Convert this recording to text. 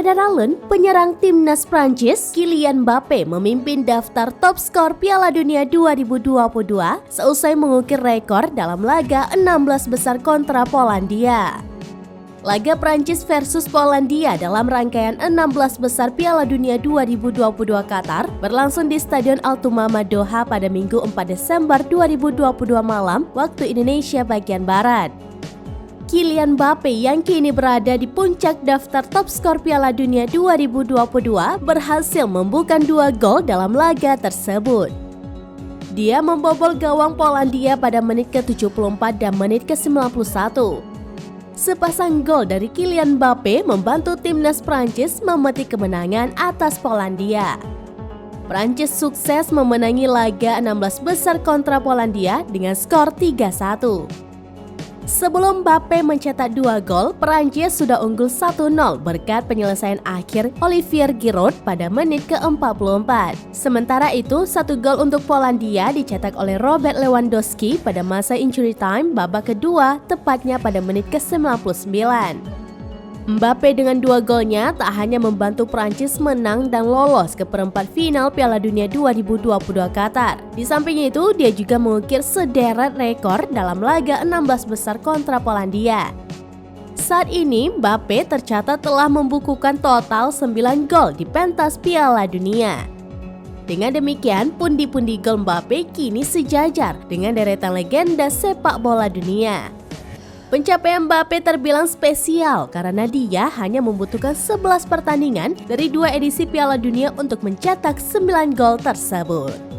Sederalun, penyerang timnas Prancis, Kylian Mbappe memimpin daftar top skor Piala Dunia 2022 seusai mengukir rekor dalam laga 16 besar kontra Polandia. Laga Prancis versus Polandia dalam rangkaian 16 besar Piala Dunia 2022 Qatar berlangsung di Stadion Al-Tumama Doha pada Minggu 4 Desember 2022 malam waktu Indonesia bagian Barat. Kylian Mbappe yang kini berada di puncak daftar top skor Piala Dunia 2022 berhasil membukukan 2 gol dalam laga tersebut. Dia membobol gawang Polandia pada menit ke-74 dan menit ke-91. Sepasang gol dari Kylian Mbappe membantu timnas Prancis memetik kemenangan atas Polandia. Prancis sukses memenangi laga 16 besar kontra Polandia dengan skor 3-1. Sebelum Mbappe mencetak 2 gol, Prancis sudah unggul 1-0 berkat penyelesaian akhir Olivier Giroud pada menit ke-44. Sementara itu, 1 gol untuk Polandia dicetak oleh Robert Lewandowski pada masa injury time babak kedua, tepatnya pada menit ke-99. Mbappe dengan 2 golnya tak hanya membantu Prancis menang dan lolos ke perempat final Piala Dunia 2022 Qatar. Di samping itu, dia juga mengukir sederet rekor dalam laga 16 besar kontra Polandia. Saat ini, Mbappe tercatat telah membukukan total 9 gol di pentas Piala Dunia. Dengan demikian, pundi-pundi gol Mbappe kini sejajar dengan deretan legenda sepak bola dunia. Pencapaian Mbappe terbilang spesial karena dia hanya membutuhkan 11 pertandingan dari 2 edisi Piala Dunia untuk mencetak 9 gol tersebut.